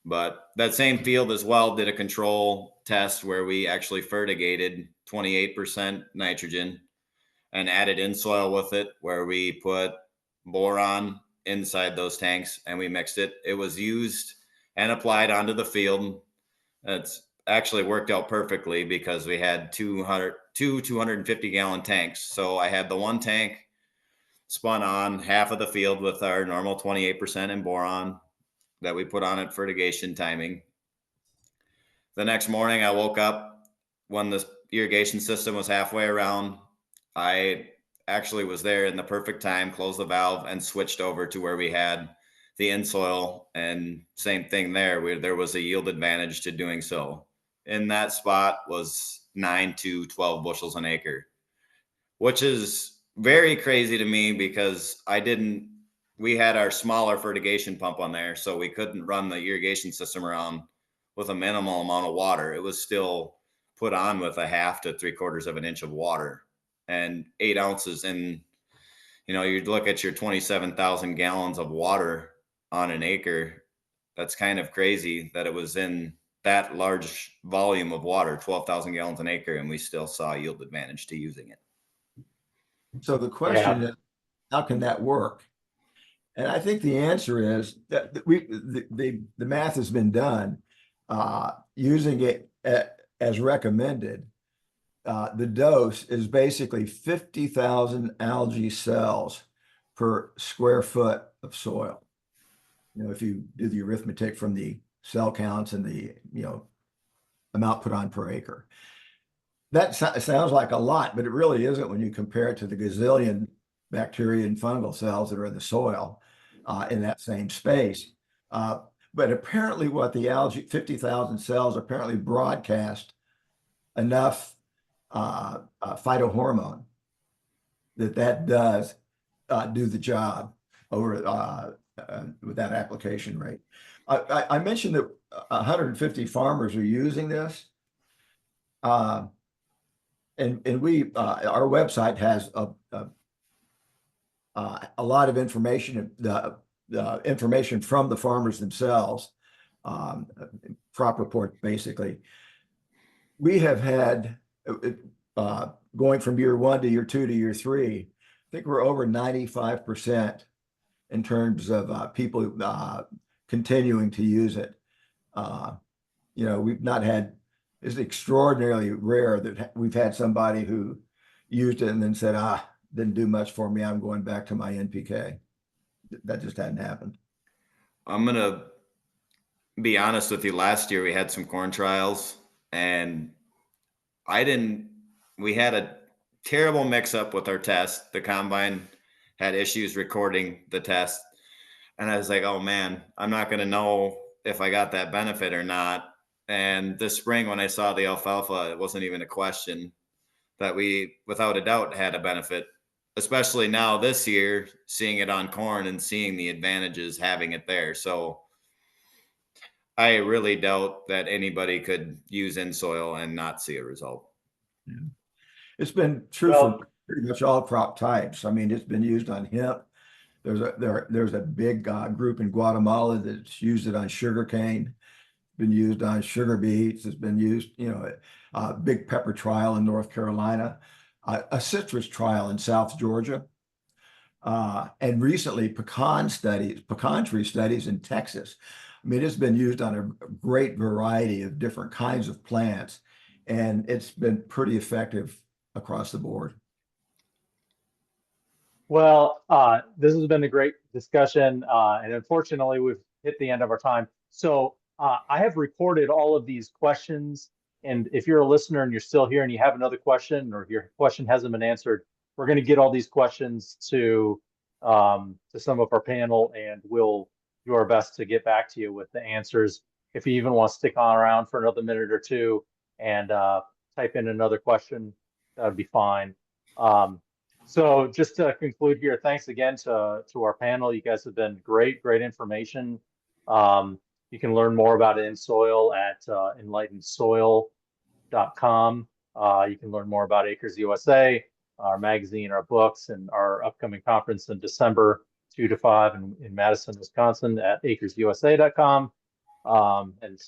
But that same field as well did a control test where we actually fertigated 28% nitrogen and added in soil with it, where we put boron inside those tanks and we mixed it. It was used and applied onto the field. It's actually worked out perfectly because we had two 250-gallon tanks. So I had the one tank spun on half of the field with our normal 28% in boron that we put on at fertigation timing. The next morning I woke up when the irrigation system was halfway around. I actually was there in the perfect time, closed the valve and switched over to where we had the in-soil, and same thing there. There was a yield advantage to doing so. In that spot was 9 to 12 bushels an acre, which is very crazy to me because we had our smaller fertigation pump on there, so we couldn't run the irrigation system around with a minimal amount of water. It was still put on with a half to 3/4 of an inch of water and 8 ounces. And, you'd look at your 27,000 gallons of water on an acre. That's kind of crazy that it was in that large volume of water, 12,000 gallons an acre, and we still saw yield advantage to using it. So the question is, how can that work? And I think the answer is that the math has been done using it as recommended. The dose is basically 50,000 algae cells per square foot of soil. If you do the arithmetic from the cell counts and the amount put on per acre, that sounds like a lot, but it really isn't when you compare it to the gazillion bacteria and fungal cells that are in the soil in that same space. But apparently what the algae, 50,000 cells, apparently broadcast enough phytohormone that does do the job over with that application rate. I mentioned that 150 farmers are using this. And we our website has a lot of information, the information from the farmers themselves, crop report basically. We have had going from year 1 to year 2 to year 3, I think we're over 95% in terms of people continuing to use it. We've not had it's extraordinarily rare that we've had somebody who used it and then said, didn't do much for me. I'm going back to my NPK. That just hadn't happened. I'm going to be honest with you. Last year we had some corn trials and we had a terrible mix up with our test. The combine had issues recording the test. And I was like, oh man, I'm not going to know if I got that benefit or not. And this spring, when I saw the alfalfa, it wasn't even a question that we, without a doubt, had a benefit, especially now this year, seeing it on corn and seeing the advantages having it there. So I really doubt that anybody could use in soil and not see a result. Yeah. It's been true Well, for pretty much all crop types. I mean, it's been used on hemp. There's a big group in Guatemala that's used it on sugarcane. Been used on sugar beets. It's been used, a big pepper trial in North Carolina, a citrus trial in South Georgia, and recently pecan tree studies in Texas. I mean, it's been used on a great variety of different kinds of plants, and it's been pretty effective across the board. well, this has been a great discussion, and unfortunately, we've hit the end of our time. So I have recorded all of these questions, and if you're a listener and you're still here and you have another question or your question hasn't been answered, we're going to get all these questions to some of our panel, and we'll do our best to get back to you with the answers. If you even want to stick on around for another minute or two and type in another question, that would be fine. So just to conclude here, thanks again to our panel. You guys have been great information. You can learn more about it in soil at enlightenedsoil.com. You can learn more about Acres USA, our magazine, our books, and our upcoming conference in December 2 to 5 in Madison, Wisconsin at acresusa.com. And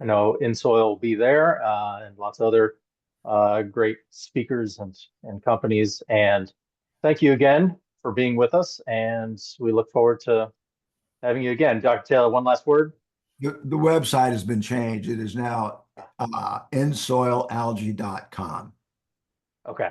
I know InSoil will be there and lots of other great speakers and companies. And thank you again for being with us. And we look forward to having you again. Dr. Taylor, one last word. The website has been changed. It is now insoilalgae.com. Okay.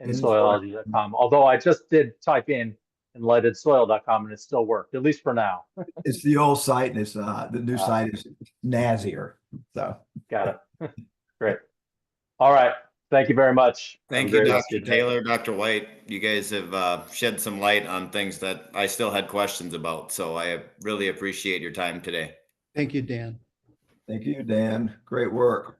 Insoilalgae.com. Although I just did type in enlightedsoil.com and it still worked, at least for now. It's the old site, and it's the new site is nazier. So got it. Great. All right. Thank you very much. Thank you, Dr. Taylor, Dr. White. You guys have shed some light on things that I still had questions about. So I really appreciate your time today. Thank you, Dan. thank you, Dan. Great work.